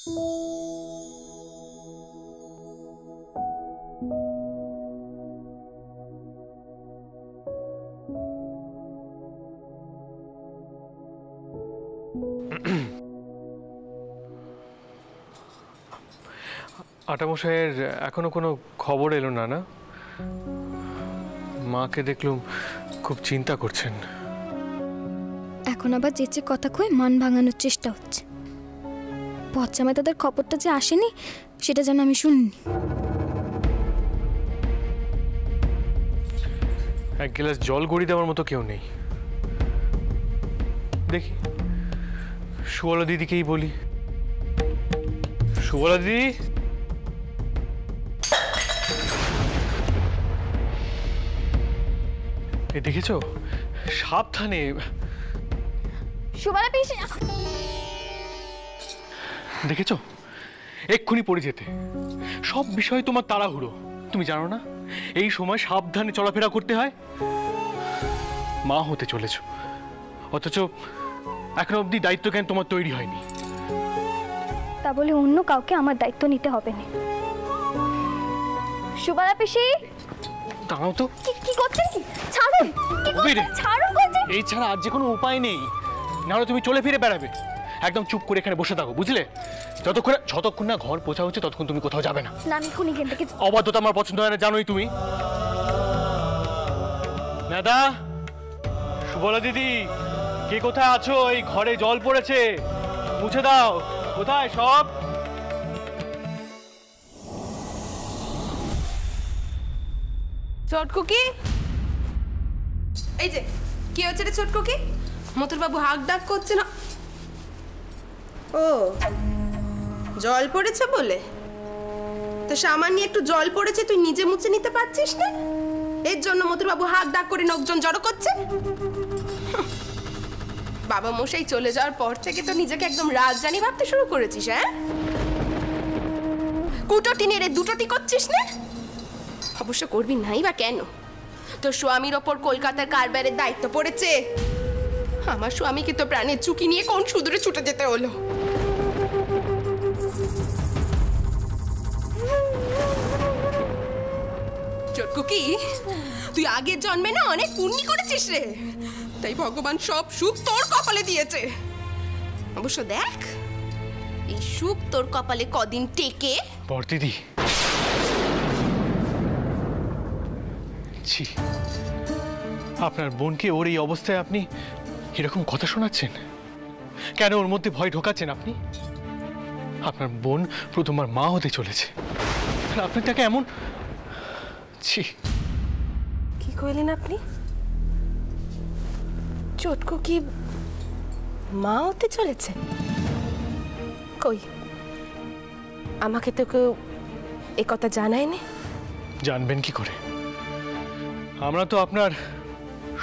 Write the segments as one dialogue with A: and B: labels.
A: আটামশাইয়ের এখনো কোনো খবর এলো না? না, মাকে দেখলুম খুব চিন্তা করছেন।
B: এখন আবার যেচে কথা কয়ে মান ভাঙানোর চেষ্টা হচ্ছে। পচ্চামে তাদের খবরটা যে আসেনি সেটা যেন আমি শুনিনি।
A: এক গ্লাস জল গড়ি দেওয়ার মতো কেউ নেই। দেখি সুবলা দিদিকেই বলি। সুবলা দিদি, দেখেছো? সাবধানে।
B: সুবলা পিসি,
A: দেখেছো? এক্ষুনি পড়ে যেতে। সব বিষয় তোমার তাড়াহুড়ো। তুমি জানো না এই সময় সাবধানে চলাফেরা করতে হয়? মা হতে চলেছ, অথচ এখন অবধি দায়িত্ব জ্ঞান তোমার তৈরি হয়নি।
B: তা বলে অন্য কাউকে আমার দায়িত্ব নিতে হবে না। সুবলা পিসি,
A: দাঁড়াও তো।
B: কি করছেন? কি ছাড়ুন, ছাড়ুন বলছি।
A: এই ছাড়া আর যে কোনো উপায় নেই, নাহলে তুমি চলে ফিরে বেড়াবে। একদম চুপ করে এখানে বসে থাকো, বুঝলে? যতক্ষণ না ঘর পৌঁছা হচ্ছে ততক্ষণ তুমি কোথাও যাবে না।
B: না, আমি এখন এখান থেকে।
A: অবাধ্যতা আমার পছন্দ হয় না, জানোই তুমি। দাদা, সুবলা দিদি, কে কোথায় আছো? এই ঘরে জল পড়েছে, মুছে দাও। কোথায় সব?
C: ছোটকুকি, এই যে কি হচ্ছে রে ছোটকুকি? মতুর বাবু হাক ডাক করছে না। ও, জল পড়েছে বলে? তো সামান্য একটু জল পড়েছে, তুই নিজে মুছে নিতে পারছিস না? এর জন্য মতুর বাবু হাক ডাক করে লোকজন জড়ো করছে। বাবা মশাই চলে যাওয়ার পর থেকে তো নিজেকে একদম রাজরানী ভাবতে শুরু করেছিস। হ্যাঁ, কুটোটি নেড়ে দুটোটি করছিস না? অবশ্য করবি নাই বা কেন? তোর স্বামীর ওপর কলকাতার কারবারের দায়িত্ব পড়েছে। আমার স্বামীকে তো প্রাণের ঝুঁকি নিয়ে কোন সুদূরে ছুটে যেতে হলো। চটকুকি, তুই আগের জন্মে না অনেক পুণ্যি করেছিস রে, তাই ভগবান সব সুখ তোর কপালে দিয়েছে। অবশ্য দেখ, এই সুখ তোর কপালে কদিন টেকে।
A: বড়দিদি, আপনার বোনকে ওর এই অবস্থায় আপনি এরকম কথা শোনাচ্ছেন কেন? ওর মধ্যে ভয় ঢোকাচ্ছেন আপনি? আপনার বোন প্রথমবার মা হতে চলেছে, আপনি তাকে এমন।
C: কি কইলেন আপনি? চটকু কি মা হতে চলেছে? কই, আমাকে তো কেউ এ কথা জানায়নি।
A: জানবেন কি করে? আমরা তো আপনার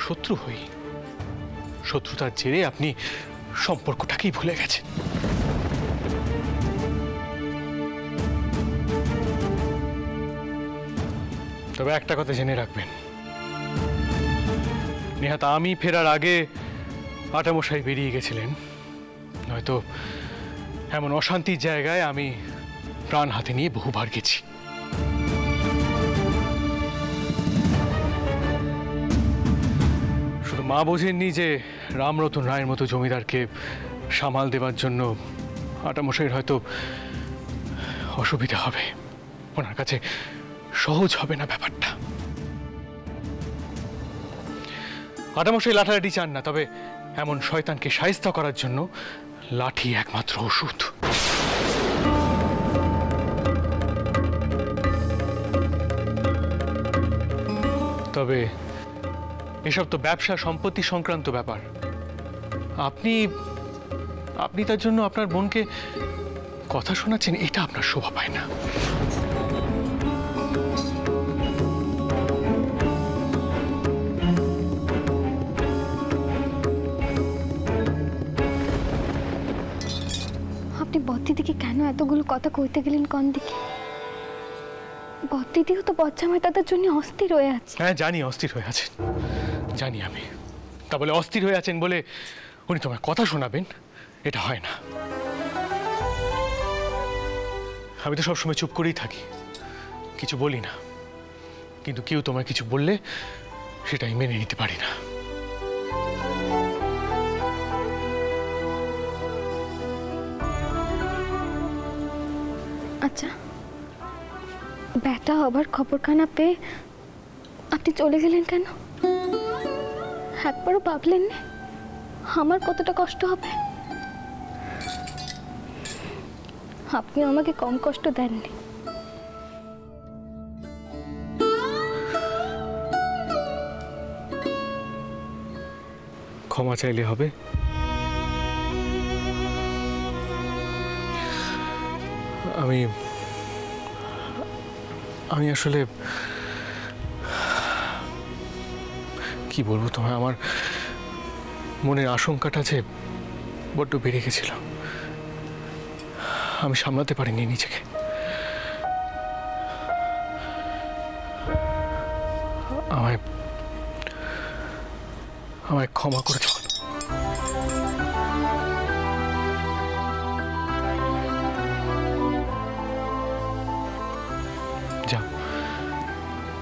A: শত্রু হই। শত্রুতার জেরে আপনি সম্পর্কটাকেই ভুলে গেছেন। তবে একটা কথা জেনে রাখবেন, নেহাত আমি ফেরার আগে আটামশাই বেরিয়ে গেছিলেন, নয়তো এমন অশান্তির জায়গায় আমি প্রাণ হাতে নিয়ে বহুবার গেছি। শুধু মা বোঝেননি যে রামরতন রায়ের মতো জমিদারকে সামাল দেবার জন্য আটামশাইয়ের হয়তো অসুবিধা হবে, ওনার কাছে সহজ হবে না ব্যাপারটা। আটামশাই লাঠালাঠি চান না, তবে এমন শয়তানকে শায়েস্তা করার জন্য লাঠি একমাত্র ওষুধ। তবে এসব তো ব্যবসা সম্পত্তি সংক্রান্ত ব্যাপার। আপনি তার জন্য আপনার বোনকে কথা শোনাচ্ছেন, এটা আপনার শোভা পায় না।
B: আপনি বদ্দিদিকে কেন এতগুলো কথা কইতে গেলেন কোন দিকে? বদ্দিদিও তো বচ্চামায় তাদের জন্য অস্থির হয়ে আছে।
A: হ্যাঁ জানি, অস্থির হয়ে আছেন, জানি আমি। তা বলে অস্থির হয়ে আছেন বলে উনি তোমার কথা শোনাবেন, এটা হয় না। আমি তো সবসময় চুপ করেই থাকি, কিছু বলি না, কিন্তু কেউ তোমায় কিছু বললে সেটাই মেনে নিতে পারি না।
B: আচ্ছা, ব্যাটা হবার খবরখানা পেয়ে আপনি চলে গেলেন কেন? একবারও ভাবলেন না আমার কতটা কষ্ট হবে? আপনি আমাকে কম কষ্ট দেননি।
A: ক্ষমা চাইলে হবে? আমি আমি আসলে কি বলবো তোমায়, আমার মনের আশঙ্কাটা যে বড্ড বেড়ে গেছিল, আমি সামলাতে পারিনি নিজেকে। আমায় আমায় ক্ষমা করে দাও। যাও,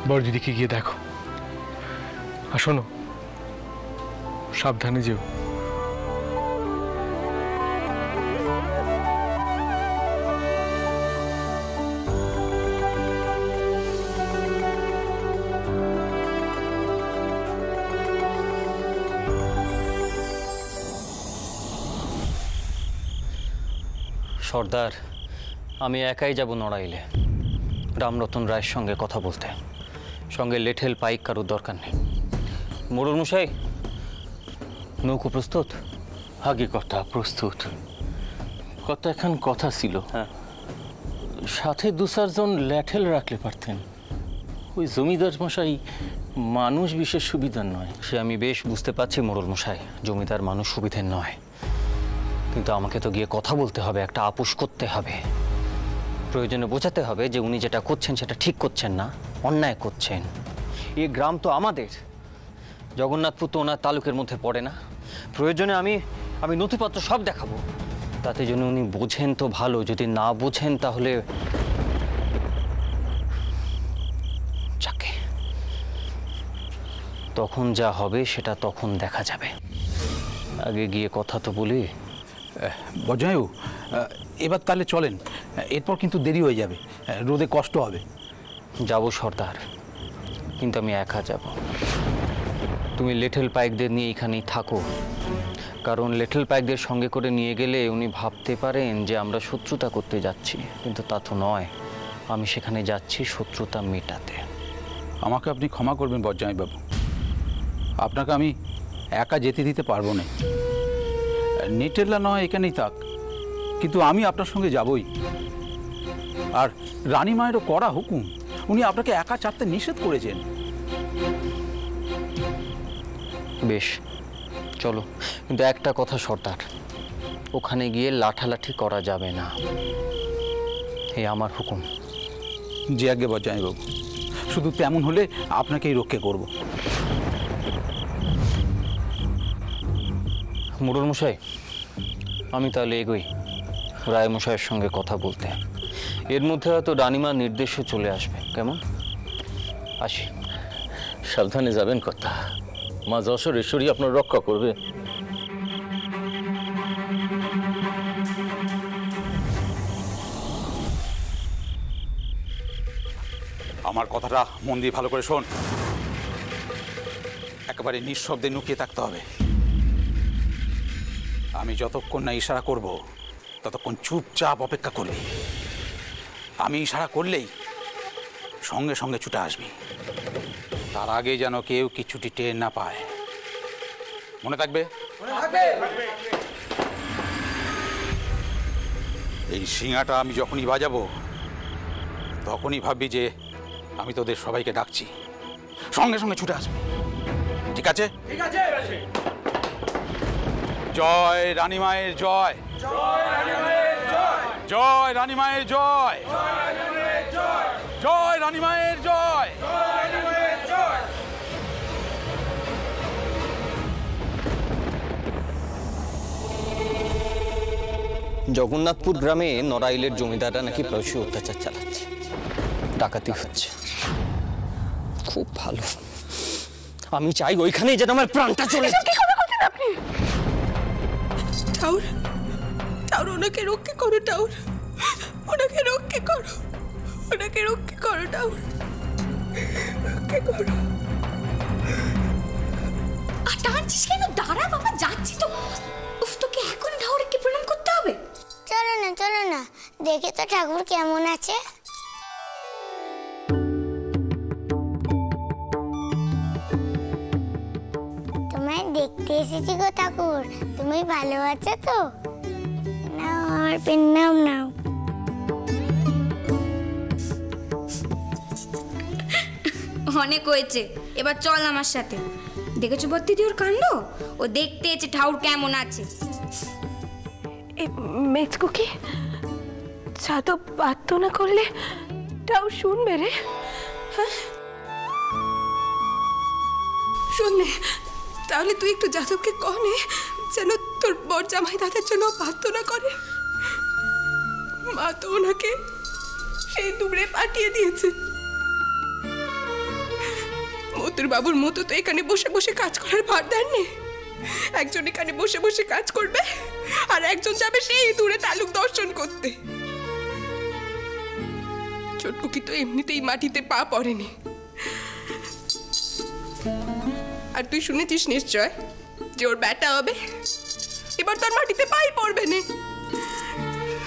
A: বড় দিদিকে গিয়ে দেখো, আর শোনো, সাবধানে যেও।
D: সর্দার, আমি একাই যাব নড়াইলে, রামরতন রায়ের সঙ্গে কথা বলতে। সঙ্গে লেঠেল পাইক কারোর দরকার নেই। মোড়ল মশাই, নৌকো প্রস্তুত?
E: আগে কথা প্রস্তুত। কত এখন কথা ছিল,
D: হ্যাঁ,
E: সাথে দু চারজন ল্যাঠেল রাখলে পারতেন। ওই জমিদার মশাই মানুষ বিশেষ সুবিধার নয়।
D: সে আমি বেশ বুঝতে পারছি মোড়ল মশাই, জমিদার মানুষ সুবিধের নয়, কিন্তু আমাকে তো গিয়ে কথা বলতে হবে, একটা আপোষ করতে হবে। প্রয়োজনে বোঝাতে হবে যে উনি যেটা করছেন সেটা ঠিক করছেন না, অন্যায় করছেন। এই গ্রাম তো আমাদের, জগন্নাথপুর তো ওনার তালুকের মধ্যে পড়ে না। প্রয়োজনে আমি নথিপত্র সব দেখাবো, তাতে জন্য উনি বোঝেন তো ভালো, যদি না বোঝেন তাহলে যাকে তখন যা হবে সেটা তখন দেখা যাবে। আগে গিয়ে কথা তো বলি।
F: বজয়ু, এবার তাহলে চলেন, এরপর কিন্তু দেরি হয়ে যাবে, রোদে কষ্ট হবে।
D: যাব সর্দার, কিন্তু আমি একা যাব। তুমি লিটল পাইকদের নিয়ে এখানেই থাকো, কারণ লিটল পাইকদের সঙ্গে করে নিয়ে গেলে উনি ভাবতে পারেন যে আমরা শত্রুতা করতে যাচ্ছি, কিন্তু তা তো নয়। আমি সেখানে যাচ্ছি শত্রুতা মেটাতে।
F: আমাকে আপনি ক্ষমা করবেন বজ্জামাইবাবু, আপনাকে আমি একা যেতে দিতে পারবো না। নেটেল্লা নয় এখানেই থাক, কিন্তু আমি আপনার সঙ্গে যাবই। আর রানীমায়েরও কড়া হুকুম, উনি আপনাকে একা চাপতে নিষেধ করেছেন।
D: বেশ, চলো, কিন্তু একটা কথা সর্দার, ওখানে গিয়ে লাঠালাঠি করা যাবে না, এ আমার হুকুম।
F: যে আগে বজ্জামাইবাবু, শুধু তেমন হলে আপনাকেই রক্ষা করব।
D: মোড়ল মশাই, আমি তাহলে এগোই রায় মশাইয়ের সঙ্গে কথা বলতে। এর মধ্যে হয়তো রানীমার নির্দেশও চলে আসবে। কেমন? আসি।
E: সাবধানে যাবেন কথা, মা যশোরেশ্বরী আপনার রক্ষা করবে।
F: আমার কথাটা মন দিয়ে ভালো করে শোন, একেবারে নিঃশব্দে লুকিয়ে থাকতে হবে। আমি যতক্ষণ না ইশারা করব ততক্ষণ চুপচাপ অপেক্ষা করবি। আমি ইশারা করলেই সঙ্গে সঙ্গে ছুটে আসবি, তার আগে যেন কেউ কিছুটি টের না পায়। মনে থাকবে? এই শিঙাটা আমি যখনই বাজাবো তখনই ভাববি যে আমি তোদের সবাইকে ডাকছি, সঙ্গে সঙ্গে ছুটে আসবি। ঠিক আছে? ঠিক আছে। জয় রানীমায়ের জয়, জয় রানীমায়ের জয়, জয় রানীমায়ের জয়, জয় রানীমায়ের জয়।
D: জগন্নাথপুর গ্রামে নড়াইলের জমিদাররা নাকি প্রায়শই অত্যাচার চালাচ্ছে, ডাকাতি হচ্ছে। খুব ভালো, আমি চাই ওইখানেই যেন আমার প্রাণটা চলে যায়।
C: আপনি ঠাউর, ঠাউর ওনাকে রক্ষা করো, ঠাউর ওনাকে রক্ষা করো, ওনাকে রক্ষা করো, ঠাউর রক্ষা করো।
B: আর টানছিস কেন? দাঁড়া বাবা, যাচ্ছি তো। উফ, তোকে এখন ঠাকুরকে প্রণাম করতে হবে?
G: চলো না, দেখে তো ঠাকুর কেমন আছে। তোমায় দেখতে এসেছি গো ঠাকুর, তুমি ভালো আছো তো? নাও আমার পেন, নাও নাও।
H: অনেক হয়েছে, এবার চল আমার সাথে। দেখেছো বদ্দিদি ওর কাণ্ড? ও দেখতে এসে ঠাকুর কেমন আছে।
C: মেজকো কি যাদব প্রার্থনা করলে ঠাকুর শুনবে রে? হ্যাঁ শুনলে? তাহলে তুই একটু যাদবকে কনে যেন তোর বর জামাই দাদার জন্য প্রার্থনা করে। মা তো ওনাকে সেই দূরে পাঠিয়ে দিয়েছে। মতুর বাবুর মতো তো এখানে বসে বসে কাজ করার ভার দেননি। একজন এখানে বসে বসে কাজ করবে আর একজন যাবে সেই দূরে তালুক দর্শন করতে। ছোটকুকি তো এমনিতেই মাটিতে পা পড়েনি। আর তুই শুনেছিস নিশ্চয় যে ওর ব্যাটা হবে, এবার তোর মাটিতে পাই পড়বে না।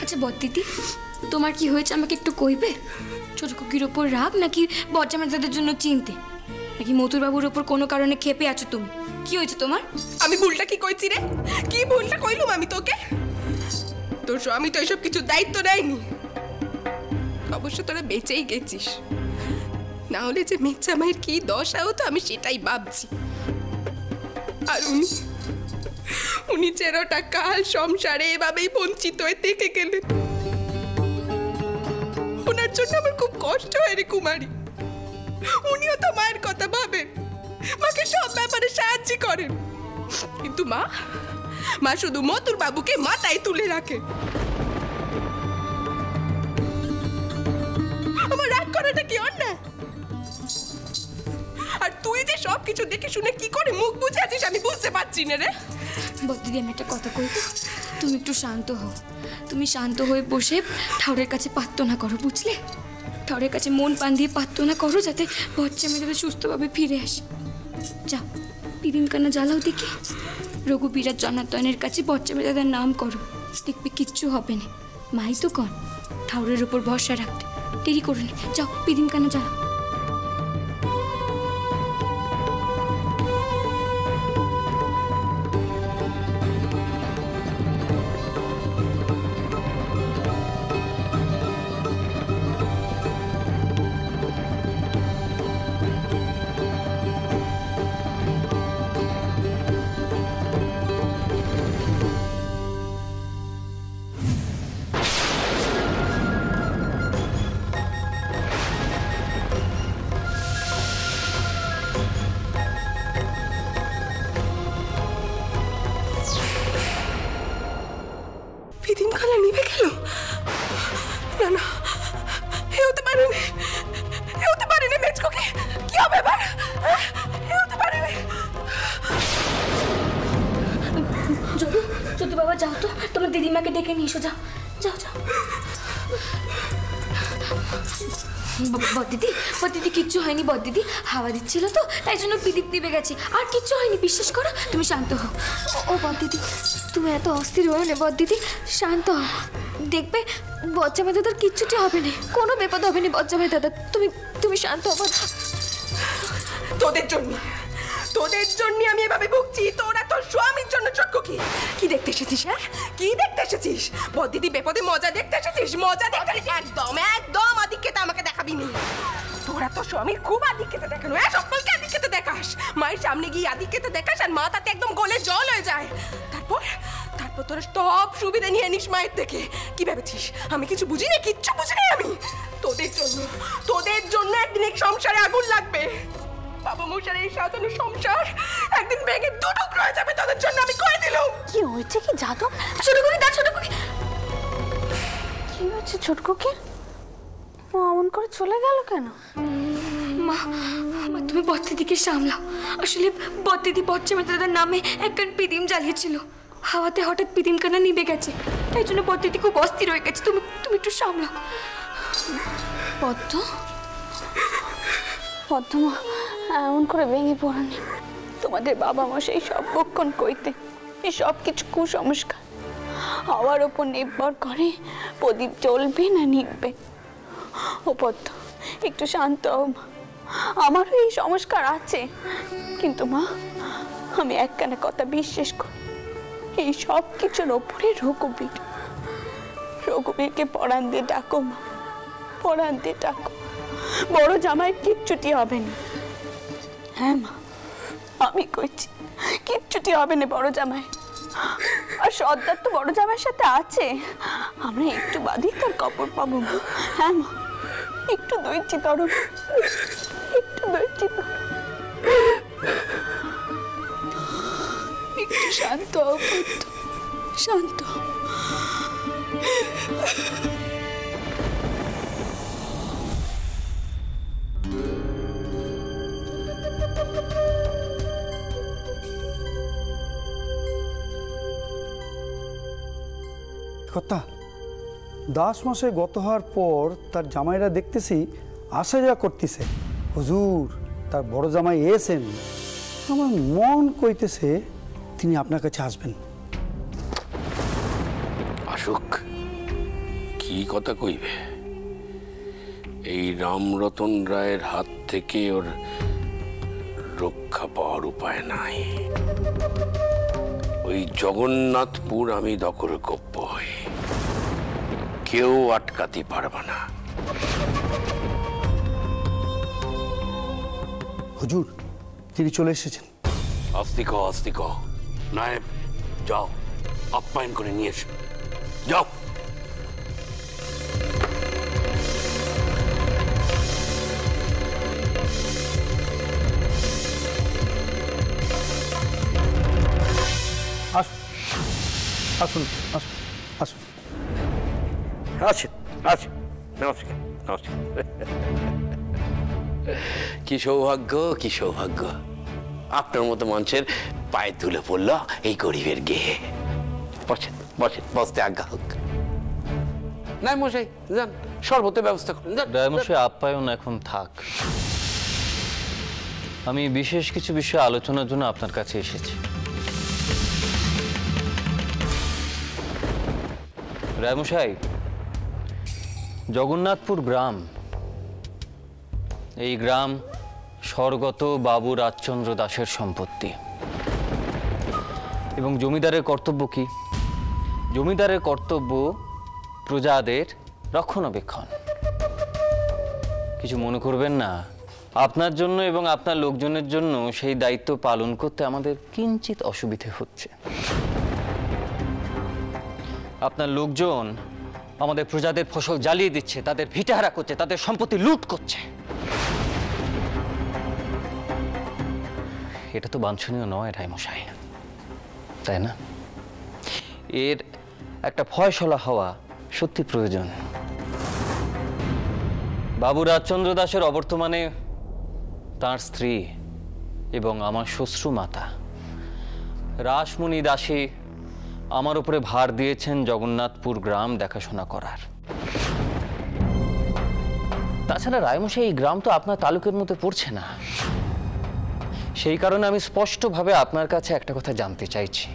H: আচ্ছা বদ্দিদি, তোমার কি হয়েছে আমাকে একটু কইবে? ছোট কুকির ওপর রাগ, নাকি বজ্জামাতাদের জন্য চিনতে, নাকি মতুর বাবুর ওপর কোনো কারণে ক্ষেপে আছো তুমি? কি হয়েছে তোমার?
C: আমি ভুলটা কি কইছি রে? কি ভুলটা কইলুম আমি তোকে? তোর স্বামী তো এসব কিছু দায়িত্ব নেয়নি। অবশ্য তোরা বেঁচেই গেছিস, না হলে যে মেচ্চামাইয়ের কি দশা হতো আমি সেটাই ভাবছি। আর উনি চেরোটা কাল সংসারে এভাবেই বঞ্চিত হয়ে থেকে গেলেন। ওনার জন্য আমার খুব কষ্ট হয় রে কুমারী। উনিও তো মায়ের কথা ভাবেন, মাকে সব ব্যাপারে সাহায্য করেন, কিন্তু মা শুধু মতুর বাবুকে মাথায় তুলে রাখে। আমার রাগ করাটা কি অন্যায়? আর তুই যে সব কিছু দেখে শুনে কি করে মুখ বুঝে আছিস আমি বুঝতে পারছি না রে।
H: বদ্দিদি, আমি একটা কথা কই তো, তুমি একটু শান্ত হও। তুমি শান্ত হয়ে বসে ঠাকুরের কাছে প্রার্থনা করো, বুঝলে? ঠাকুরের কাছে মন প্রাণ দিয়ে প্রার্থনা করো যাতে বজ্জামাতারা সুস্থভাবে ফিরে আসে। যাও, পিদিমকানা জ্বালাও দেখি। রঘুবীর আর জনার্দনের কাছে বজ্জামাতাদের নাম করো, দেখবে কিচ্ছু হবে না। মাই তো কন ঠাকুরের উপর ভরসা রাখতে। দেরি করো না, যাও পিদিমকানা জ্বালাও।
C: পিদিমখানা নিভে গেল? না না, এ হতে পারে না, এ হতে পারে না। মেজকো কি হবে এবার? এ হতে পারে না।
H: যদু বাবা, যাও তো, তোমার দিদিমাকে ডেকে নিয়ে এসো। যাও যাও যাও। বদ্দিদি কিচ্ছু হয়নি। বদ্দিদি হাওয়া দিচ্ছিল তো, তাই জন্য পিদিপ দিবে গেছে, আর কিচ্ছু হয়নি, বিশ্বাস করো। তুমি শান্ত হও।
B: ও বদ্দিদি, তুমি এত অস্থির হও না বদ্দিদি, শান্ত হও। দেখবে বজ্জামাই দাদার কিচ্ছুটি হবে না, কোনো বিপদ হবে না বজ্জামাই দাদা। তুমি শান্ত হও।
C: তোদের জন্য আমি এভাবে ভুগছি, তোরা তোর স্বামীর জন্য। চটকো কি দেখতে এসেছিস? হ্যাঁ, কি দেখতে এসেছিস? বদ্দিদি বেপদে মজা দেখতে এসেছিস? মজা দেখতে একদম একদম আদিক্ষেতা আমাকে দেখাবি নি। তোরা তো স্বামীর খুব আদিক্ষেতা দেখানো, সকলকে আদিক্ষেতা দেখাস। মায়ের সামনে গিয়ে আদিক্ষেতা দেখাস আর মা তাতে একদম গলে জল হয়ে যায়। তারপর তোরা সব সুবিধা নিয়ে নিস মায়ের থেকে। কি ভেবেছিস আমি কিছু বুঝি না? কিচ্ছু বুঝি না আমি। তোদের জন্য একদিন এই সংসারে আগুন লাগবে। বাবা মশার এই সাজানো সংসার একদিন ভেঙে দু টুকরো হয়ে যাবে তোদের জন্য। আমি কয়ে দিলাম।
B: কি হয়েছে কি যাদব?
H: ছোট কুকি।
I: কি হচ্ছে ছোটকু? কি অমন করে চলে গেল কেন?
H: মা মা তুমি বদ্দিদিকে সামলাও। আসলে বদ্দিদি বচ্চামে দাদার নামে একখান পিদিম জ্বালিয়েছিল, হাওয়াতে হঠাৎ পিদিমখানা নিভে গেছে, তাই জন্য বদ্দিদি খুব অস্থির হয়ে গেছে। তুমি তুমি একটু সামলাও।
I: পদ্ম, পদ্মমা এমন করে ভেঙে পড়ানি। তোমাদের বাবা মা সেই সব বক্ষণ কইতে এই সব কিছু কুসংস্কার হওয়ার ওপর নির্ভর করে প্রদীপ জ্বলবে না নিভবে। ও পদ্ম, একটু শান্ত হও মা। আমারও এই সংস্কার আছে, কিন্তু মা আমি একখানা কথা বিশ্বাস করি, এই সব কিছুর ওপরে রঘুবীর। রঘুবীরকে পরাণ দিয়ে ডাকো মা, পরাণ দিয়ে ডাকো। বড় জামাই কিচ্ছুটি হবে না। হ্যাঁ মা, আমি কইছি কিচ্ছুটি হবে না বড় জামাই। আর সর্দার তো বড় জামাইয়ের সাথে আছে, আমরা একটু বাদই তার কাপড় পাবো মা। হ্যাঁ মা, একটু ধৈর্য ধরো, একটু ধৈর্য ধরো, একটু শান্ত হও পুত্র, শান্ত হও।
J: কথা দাস মাসে গত হওয়ার পর তার জামাইরা দেখতেছি আসা যাওয়া করতেছে। হুজুর, তার বড় জামাই এসেন, আমার মন কইতেছে তিনি আপনার কাছে আসবেন।
K: আসুক, কি কথা কইবে? এই রামরতন রায়ের হাত থেকে ওর রক্ষা পাওয়ার উপায় নাই। ওই জগন্নাথপুর আমি দখল করব, কেউ আটকাতে পারবে না।
J: হুজুর, তিনি চলে এসেছেন।
K: আস্তিক আস্তিক নায়েব, যাও আপ্যায়ন করে নিয়ে এসো, যাও।
J: আসুন আসুন আসুন আসুন
K: আছেন আছেন, নমস্কার নমস্কার। কি সৌভাগ্য, কি সৌভাগ্য, আপনার মতো মানুষের পায়ে তুলে পড়ল এই গরিবের গেহে। বসেন বসেন, বসতে আজ্ঞা হোক। নাই মশাই, যান শরবতের ব্যবস্থা করুন।
D: রায়মশাই, আপ্যায়ন এখন থাক। আমি বিশেষ কিছু বিষয়ে আলোচনার জন্য আপনার কাছে এসেছি। রায়মশাই, জগন্নাথপুর গ্রাম, এই গ্রাম স্বর্গত বাবু রাজচন্দ্র দাসের সম্পত্তি। এবং জমিদারের কর্তব্য কি? জমিদারের কর্তব্য প্রজাদের রক্ষণাবেক্ষণ। কিছু মনে করবেন না, আপনার জন্য এবং আপনার লোকজনের জন্য সেই দায়িত্ব পালন করতে আমাদের কিঞ্চিত অসুবিধে হচ্ছে। আপনার লোকজন আমাদের প্রজাদের ফসল জ্বালিয়ে দিচ্ছে, তাদের ভিটাহারা করছে, তাদের সম্পত্তি লুট করছে। এটা তো বাঞ্ছনীয় নয় রায়মশাই, তাই না? এর একটা ফয়সলা হওয়া সত্যি প্রয়োজন। বাবু রাজচন্দ্র দাসের অবর্তমানে তার স্ত্রী এবং আমার শ্বশ্রু মাতা রাসমণি দাসী আমার উপরে ভার দিয়েছেন জগন্নাথপুর গ্রাম দেখাশোনা করার। তাছাড়া রায়মশাই, এই গ্রাম তো আপনার তালুকের মধ্যে পড়ছে না। সেই কারণে আমি স্পষ্টভাবে আপনার কাছে একটা কথা জানতে চাইছি,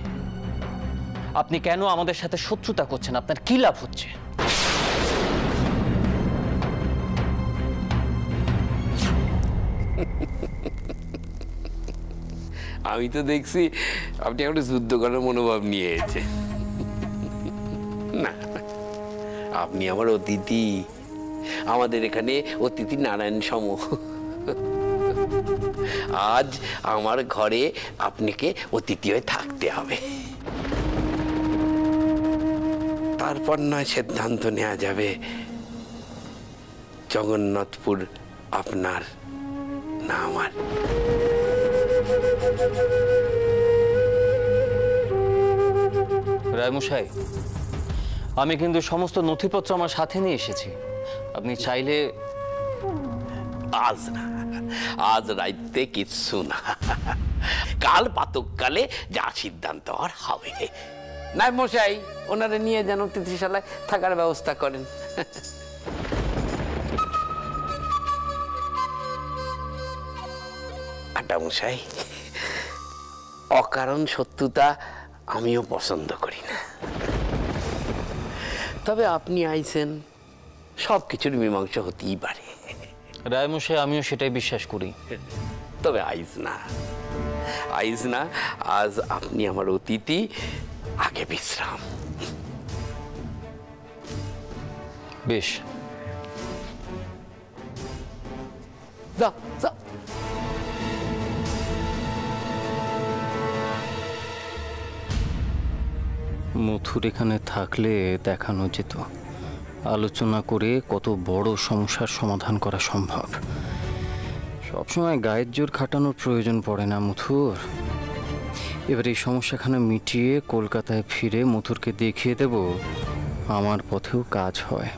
D: আপনি কেন আমাদের সাথে শত্রুতা করছেন? আপনার কি লাভ হচ্ছে?
K: আমি তো দেখছি আপনি একটা যুদ্ধ করার মনোভাব নিয়ে এসেছে। না, আপনি আমার অতিথি, আমাদের এখানে অতিথি নারায়ণ সম। আজ আমার ঘরে আপনাকে অতিথি হয়ে থাকতে হবে, তারপর নয় সিদ্ধান্ত নেওয়া যাবে জগন্নাথপুর আপনার না আমার।
D: রায়মশাই, আমি কিন্তু সমস্ত নথিপত্র আমার সাথে নিয়ে এসেছি। আপনি চাইলে
K: আজ না, আজ রাইতে কিচ্ছু না, কাল প্রাতঃকালে যা সিদ্ধান্ত আর হবে। নাই মশাই, ওনারে নিয়ে যেন অতিথিশালায় থাকার ব্যবস্থা করেন। আটা মশাই, অকারণ শত্রুতা আমিও পছন্দ করি না, তবে আপনি আইছেন, সব কিছুর মীমাংসা হতেই পারে।
D: রায়মশাই, আমিও সেটাই বিশ্বাস করি।
K: তবে আইজ না, আইজ না, আজ আপনি আমার অতিথি, আগে বিশ্রাম।
D: বেশ,
K: যাও যাও।
D: মথুর এখানে থাকলে দেখানো যেত, আলোচনা করে কত বড় সমস্যার সমাধান করা সম্ভব। সবসময় গায়ের জোর খাটানোর প্রয়োজন পড়ে না মথুর। এবার এই সমস্যাখানা মিটিয়ে কলকাতায় ফিরে মথুরকে দেখিয়ে দেব আমার পথেও কাজ হয়।